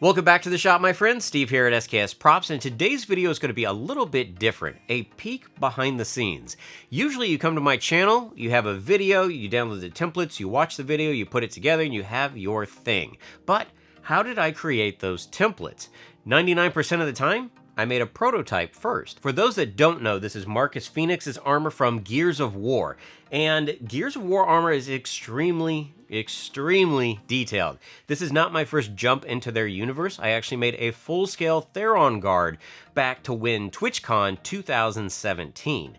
Welcome back to the shop, my friends. Steve here at SKS Props, and today's video is going to be a little bit different, a peek behind the scenes. Usually you come to my channel, you have a video, you download the templates, you watch the video, you put it together, and you have your thing. But how did I create those templates? 99% of the time, I made a prototype first. For those that don't know, this is Marcus Phoenix's armor from Gears of War. And Gears of War armor is extremely detailed. This is not my first jump into their universe. I actually made a full-scale Theron guard back to win TwitchCon 2017.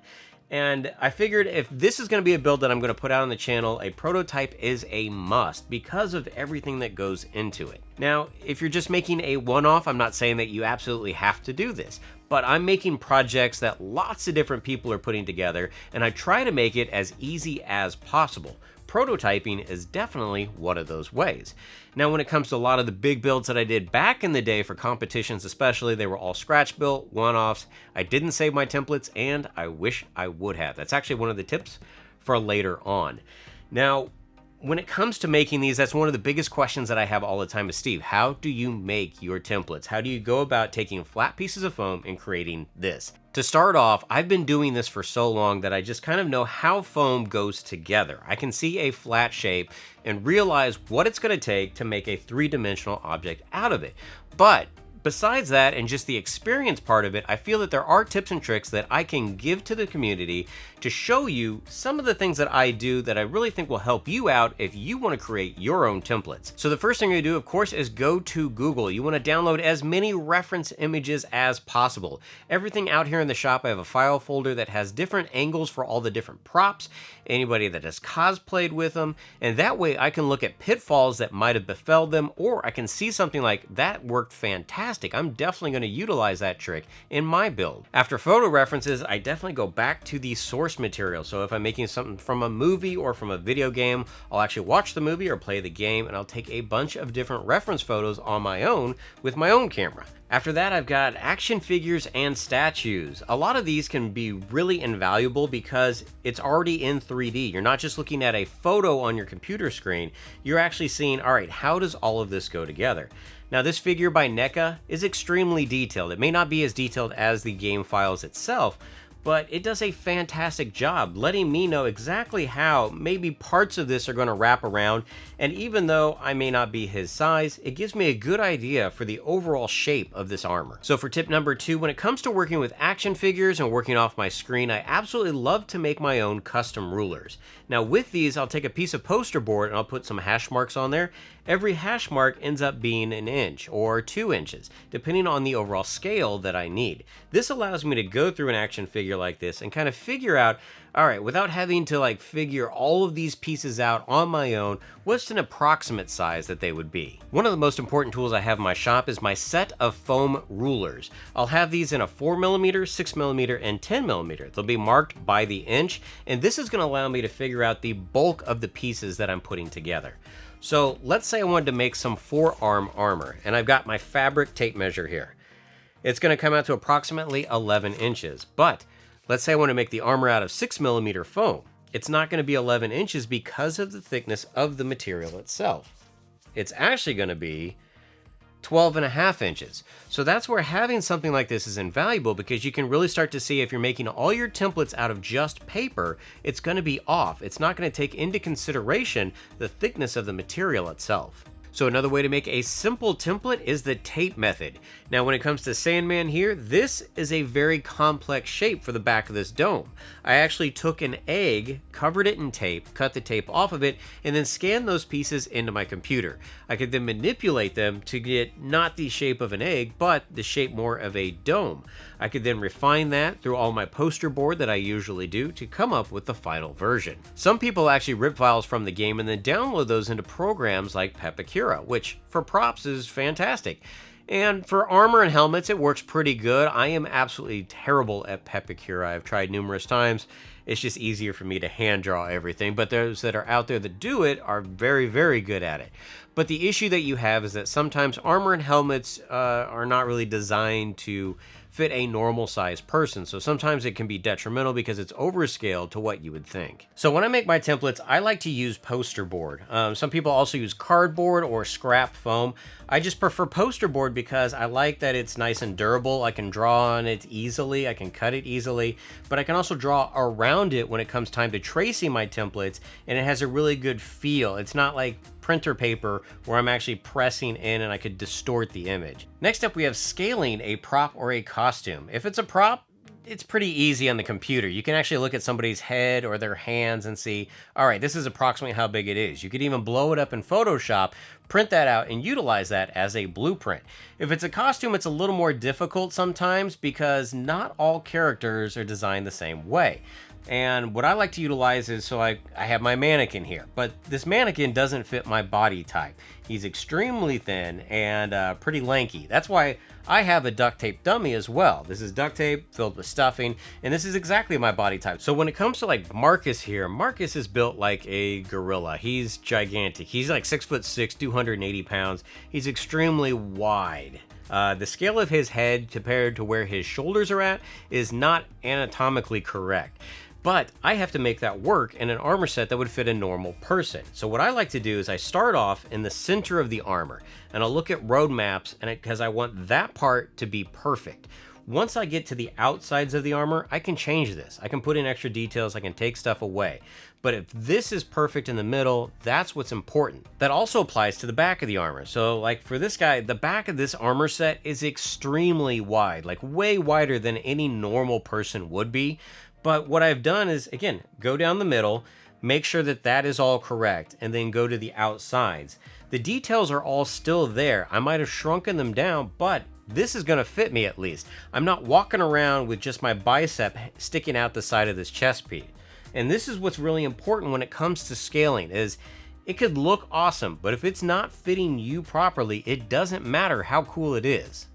And I figured if this is going to be a build that I'm going to put out on the channel, a prototype is a must because of everything that goes into it. Now, if you're just making a one-off, I'm not saying that you absolutely have to do this, but I'm making projects that lots of different people are putting together, and I try to make it as easy as possible. Prototyping is definitely one of those ways. Now, when it comes to a lot of the big builds that I did back in the day for competitions especially, they were all scratch built, one-offs. I didn't save my templates, and I wish I would have. That's actually one of the tips for later on. Now, when it comes to making these, that's one of the biggest questions that I have all the time is, Steve, how do you make your templates? How do you go about taking flat pieces of foam and creating this? To start off, I've been doing this for so long that I just kind of know how foam goes together. I can see a flat shape and realize what it's going to take to make a three-dimensional object out of it. But besides that, and just the experience part of it, I feel that there are tips and tricks that I can give to the community to show you some of the things that I do that I really think will help you out if you want to create your own templates. So the first thing you do, of course, is go to Google. You want to download as many reference images as possible. Everything out here in the shop, I have a file folder that has different angles for all the different props, anybody that has cosplayed with them, and that way I can look at pitfalls that might have befell them, or I can see something like, that worked fantastic. I'm definitely going to utilize that trick in my build. After photo references, I definitely go back to the source material. So if I'm making something from a movie or from a video game, I'll actually watch the movie or play the game, and I'll take a bunch of different reference photos on my own with my own camera. After that, I've got action figures and statues. A lot of these can be really invaluable because it's already in 3D. You're not just looking at a photo on your computer screen, you're actually seeing, all right, how does all of this go together? Now, this figure by NECA is extremely detailed. It may not be as detailed as the game files itself, but it does a fantastic job letting me know exactly how maybe parts of this are going to wrap around, and even though I may not be his size, it gives me a good idea for the overall shape of this armor. So for tip number 2, when it comes to working with action figures and working off my screen, I absolutely love to make my own custom rulers. Now with these, I'll take a piece of poster board and I'll put some hash marks on there. Every hash mark ends up being an inch or 2 inches, depending on the overall scale that I need. This allows me to go through an action figure like this and kind of figure out, all right, without having to figure all of these pieces out on my own, what's an approximate size that they would be. One of the most important tools I have in my shop is my set of foam rulers. I'll have these in a 4mm, 6mm, and 10mm. They'll be marked by the inch, and this is going to allow me to figure out the bulk of the pieces that I'm putting together. So let's say I wanted to make some forearm armor, and I've got my fabric tape measure here. It's going to come out to approximately 11 inches, but let's say I want to make the armor out of 6mm foam. It's not going to be 11 inches because of the thickness of the material itself. It's actually going to be 12.5 inches. So that's where having something like this is invaluable, because you can really start to see if you're making all your templates out of just paper, it's going to be off. It's not going to take into consideration the thickness of the material itself. So another way to make a simple template is the tape method. Now when it comes to Sandman here, this is a very complex shape for the back of this dome. I actually took an egg, covered it in tape, cut the tape off of it, and then scanned those pieces into my computer. I could then manipulate them to get not the shape of an egg, but the shape more of a dome. I could then refine that through all my poster board that I usually do to come up with the final version. Some people actually rip files from the game and then download those into programs like Pepakura, which for props is fantastic. And for armor and helmets, it works pretty good. I am absolutely terrible at Pepakura. I've tried numerous times. It's just easier for me to hand draw everything, but those that are out there that do it are very good at it. But the issue that you have is that sometimes armor and helmets are not really designed to fit a normal sized person. So sometimes it can be detrimental because it's overscaled to what you would think. So when I make my templates, I like to use poster board. Some people also use cardboard or scrap foam. I just prefer poster board because I like that it's nice and durable. I can draw on it easily, I can cut it easily, but I can also draw around it when it comes time to tracing my templates, and it has a really good feel. It's not like printer paper where I'm actually pressing in and I could distort the image. Next up, we have scaling a prop or a costume. If it's a prop, it's pretty easy on the computer. You can actually look at somebody's head or their hands and see, all right, this is approximately how big it is. You could even blow it up in Photoshop, print that out, and utilize that as a blueprint. If it's a costume, it's a little more difficult sometimes because not all characters are designed the same way. And what I like to utilize is, so I have my mannequin here, but this mannequin doesn't fit my body type. He's extremely thin and pretty lanky. That's why I have a duct tape dummy as well. This is duct tape filled with stuffing, and this is exactly my body type. So when it comes to like Marcus here, Marcus is built like a gorilla. He's gigantic. He's like 6'6", 280 pounds. He's extremely wide. The scale of his head compared to where his shoulders are at is not anatomically correct. But I have to make that work in an armor set that would fit a normal person. So what I like to do is I start off in the center of the armor, and I'll look at road maps, and because I want that part to be perfect. Once I get to the outsides of the armor, I can change this. I can put in extra details, I can take stuff away. But if this is perfect in the middle, that's what's important. That also applies to the back of the armor. So like for this guy, the back of this armor set is extremely wide, like way wider than any normal person would be. But what I've done is, again, go down the middle, make sure that that is all correct, and then go to the outsides. The details are all still there. I might have shrunken them down, but this is going to fit me at least. I'm not walking around with just my bicep sticking out the side of this chest piece. And this is what's really important when it comes to scaling, is it could look awesome, but if it's not fitting you properly, it doesn't matter how cool it is.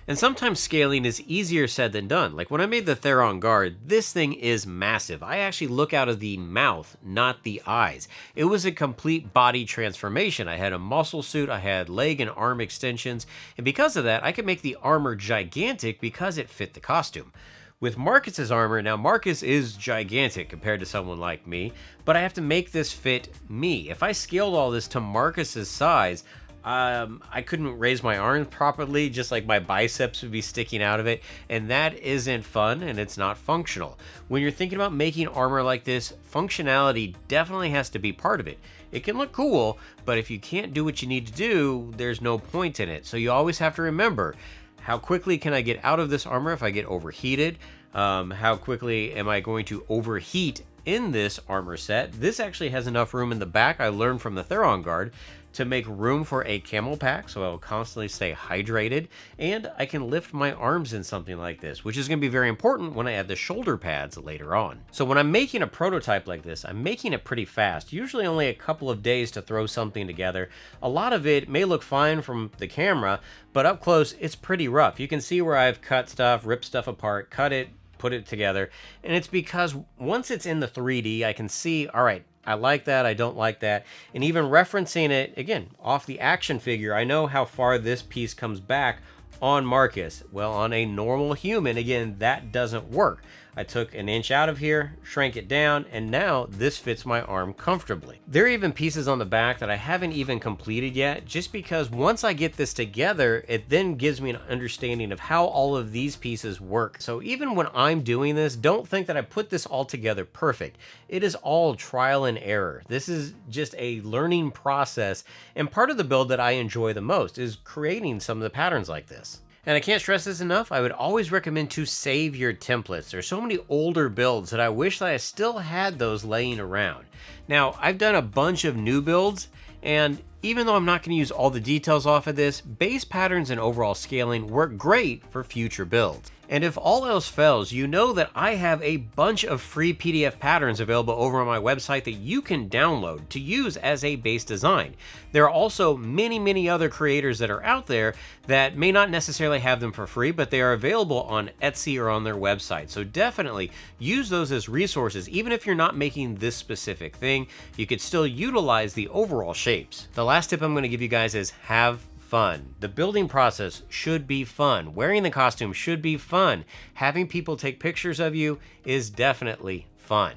And sometimes scaling is easier said than done. Like when I made the Theron guard, this thing is massive. I actually look out of the mouth, not the eyes. It was a complete body transformation. I had a muscle suit, I had leg and arm extensions, and because of that, I could make the armor gigantic because it fit the costume. With Marcus's armor, now Marcus is gigantic compared to someone like me, but I have to make this fit me. If I scaled all this to Marcus's size, I couldn't raise my arms properly, just like my biceps would be sticking out of it, and that isn't fun and it's not functional. When you're thinking about making armor like this, functionality definitely has to be part of it. It can look cool, but if you can't do what you need to do, there's no point in it. So you always have to remember, how quickly can I get out of this armor if I get overheated? How quickly am I going to overheat in this armor set? This actually has enough room in the back, I learned from the Theron guard, to make room for a camel pack, so I will constantly stay hydrated, and I can lift my arms in something like this, which is going to be very important when I add the shoulder pads later on. So when I'm making a prototype like this, I'm making it pretty fast, usually only a couple of days to throw something together. A lot of it may look fine from the camera, but up close, it's pretty rough. You can see where I've cut stuff, ripped stuff apart, cut it, put it together, and it's because once it's in the 3D, I can see, all right, I like that, I don't like that, and even referencing it, again, off the action figure, I know how far this piece comes back on Marcus. Well, on a normal human, again, that doesn't work. I took an inch out of here, shrank it down, and now this fits my arm comfortably. There are even pieces on the back that I haven't even completed yet, just because once I get this together, it then gives me an understanding of how all of these pieces work. So even when I'm doing this, don't think that I put this all together perfect. It is all trial and error. This is just a learning process, and part of the build that I enjoy the most is creating some of the patterns like this. And I can't stress this enough, I would always recommend to save your templates. There's so many older builds that I wish that I still had those laying around. Now, I've done a bunch of new builds, and even though I'm not going to use all the details off of this, base patterns and overall scaling work great for future builds. And if all else fails, you know that I have a bunch of free PDF patterns available over on my website that you can download to use as a base design. There are also many other creators that are out there that may not necessarily have them for free, but they are available on Etsy or on their website. So definitely use those as resources. Even if you're not making this specific thing, you could still utilize the overall shapes. The last tip I'm going to give you guys is have fun. The building process should be fun. Wearing the costume should be fun. Having people take pictures of you is definitely fun.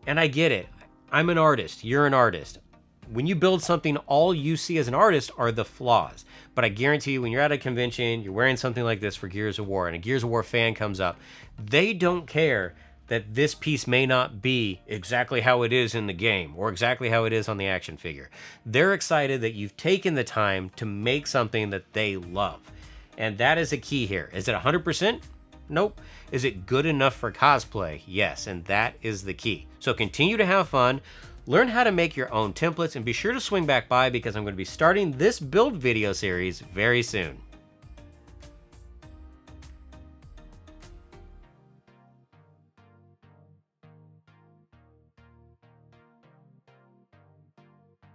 And I get it. I'm an artist. You're an artist. When you build something, all you see as an artist are the flaws. But I guarantee you, when you're at a convention, you're wearing something like this for Gears of War, and a Gears of War fan comes up, they don't care that this piece may not be exactly how it is in the game or exactly how it is on the action figure. They're excited that you've taken the time to make something that they love. And that is the key here. Is it 100%? Nope. Is it good enough for cosplay? Yes, and that is the key. So continue to have fun. Learn how to make your own templates, and be sure to swing back by because I'm going to be starting this build video series very soon.